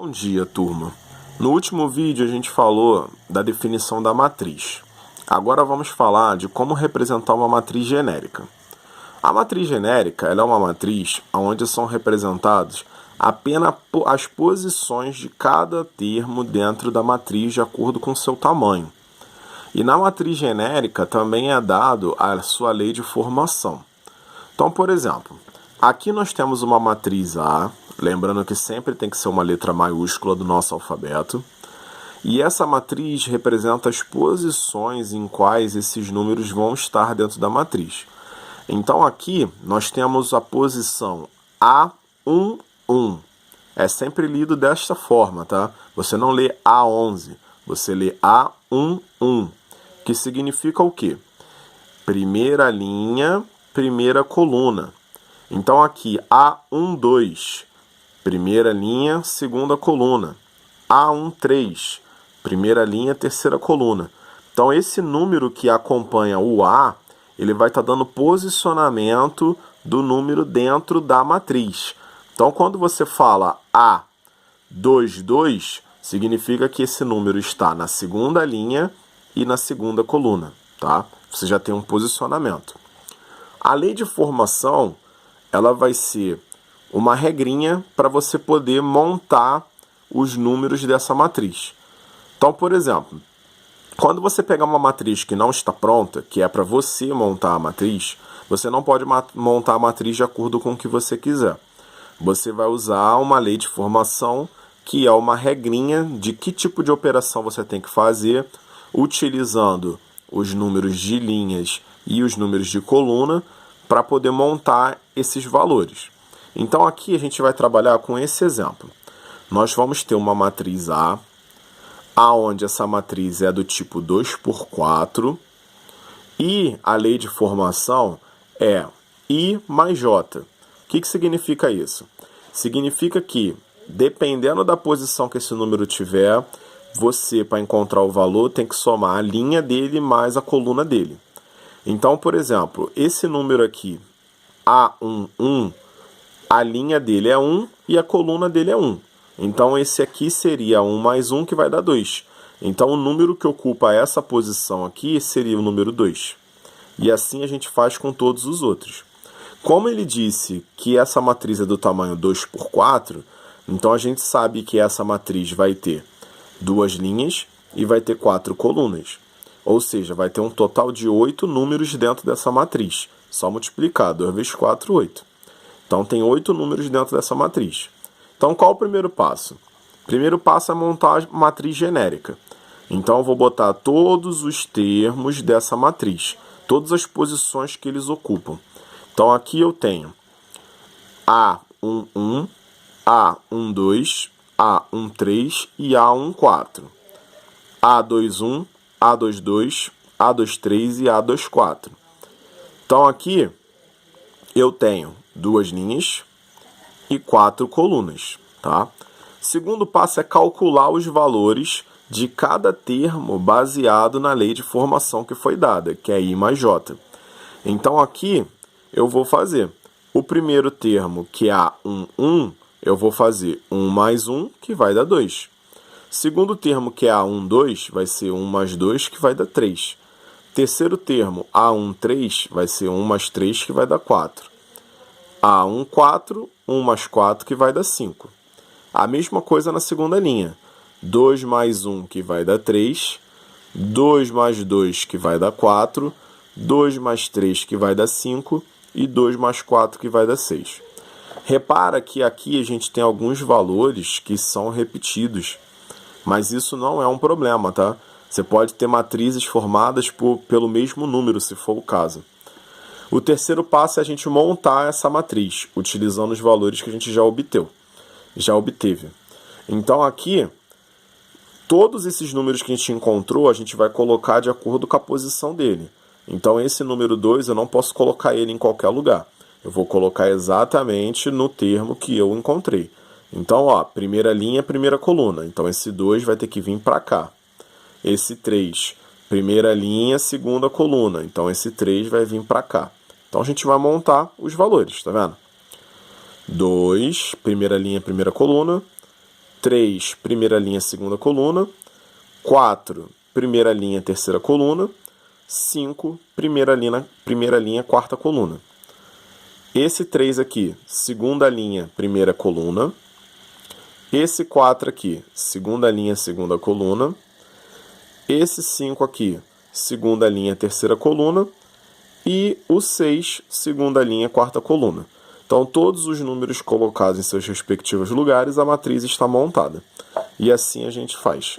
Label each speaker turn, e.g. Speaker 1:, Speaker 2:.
Speaker 1: Bom dia, turma. No último vídeo a gente falou da definição da matriz. Agora vamos falar de como representar uma matriz genérica. A matriz genérica ela é uma matriz onde são representados apenas as posições de cada termo dentro da matriz de acordo com seu tamanho. E na matriz genérica também é dado a sua lei de formação. Então, por exemplo, aqui nós temos uma matriz A, lembrando que sempre tem que ser uma letra maiúscula do nosso alfabeto, e essa matriz representa as posições em quais esses números vão estar dentro da matriz. Então aqui nós temos a posição A11. É sempre lido desta forma, tá? Você não lê A11, você lê A11, que significa o quê? Primeira linha, primeira coluna. Então aqui A12, primeira linha, segunda coluna. A13, primeira linha, terceira coluna. Então esse número que acompanha o A, ele vai estar dando posicionamento do número dentro da matriz. Então quando você fala A22, significa que esse número está na segunda linha e na segunda coluna, tá? Você já tem um posicionamento. A lei de formação, ela vai ser uma regrinha para você poder montar os números dessa matriz. Então, por exemplo, quando você pegar uma matriz que não está pronta, que é para você montar a matriz, você não pode montar a matriz de acordo com o que você quiser. Você vai usar uma lei de formação, que é uma regrinha de que tipo de operação você tem que fazer, utilizando os números de linhas e os números de coluna para poder montar esses valores. Então aqui a gente vai trabalhar com esse exemplo. Nós vamos ter uma matriz A, aonde essa matriz é do tipo 2×4, e a lei de formação é I mais J. O que significa isso? Significa que, dependendo da posição que esse número tiver, você, para encontrar o valor, tem que somar a linha dele mais a coluna dele. Então, por exemplo, esse número aqui, A11, a linha dele é 1 e a coluna dele é 1. Então, esse aqui seria 1 mais 1, que vai dar 2. Então, o número que ocupa essa posição aqui seria o número 2. E assim a gente faz com todos os outros. Como ele disse que essa matriz é do tamanho 2×4, então a gente sabe que essa matriz vai ter 2 linhas e vai ter 4 colunas. Ou seja, vai ter um total de 8 números dentro dessa matriz. Só multiplicar, 2 vezes 4, 8. Então tem 8 números dentro dessa matriz. Então qual o primeiro passo? O primeiro passo é montar a matriz genérica. Então eu vou botar todos os termos dessa matriz, todas as posições que eles ocupam. Então aqui eu tenho A11, A12, A13 e A14. A21, A22, A23 e A24. Então aqui eu tenho 2 linhas e 4 colunas, tá? Segundo passo é calcular os valores de cada termo baseado na lei de formação que foi dada, que é I mais J. Então aqui eu vou fazer o primeiro termo, que é A11, eu vou fazer 1 mais 1, que vai dar 2. Segundo termo, que é A12, vai ser 1 mais 2, que vai dar 3. Terceiro termo, A13, vai ser 1 mais 3, que vai dar 4. A14, 1 mais 4, que vai dar 5. A mesma coisa na segunda linha. 2 mais 1, que vai dar 3. 2 mais 2, que vai dar 4. 2 mais 3, que vai dar 5. E 2 mais 4, que vai dar 6. Repara que aqui a gente tem alguns valores que são repetidos, mas isso não é um problema, tá? Você pode ter matrizes formadas pelo mesmo número, se for o caso. O terceiro passo é a gente montar essa matriz, utilizando os valores que a gente já obteve. Então aqui, todos esses números que a gente encontrou, a gente vai colocar de acordo com a posição dele. Então esse número 2 eu não posso colocar ele em qualquer lugar. Eu vou colocar exatamente no termo que eu encontrei. Então, ó, primeira linha, primeira coluna. Então esse 2 vai ter que vir para cá. Esse 3, primeira linha, segunda coluna. Então esse 3 vai vir para cá. Então a gente vai montar os valores, tá vendo? 2, primeira linha, primeira coluna. 3, primeira linha, segunda coluna. 4, primeira linha, terceira coluna. 5, primeira linha, quarta coluna. Esse 3 aqui, segunda linha, primeira coluna. Esse 4 aqui, segunda linha, segunda coluna. Esse 5 aqui, segunda linha, terceira coluna. E o 6, segunda linha, quarta coluna. Então, todos os números colocados em seus respectivos lugares, a matriz está montada. E assim a gente faz.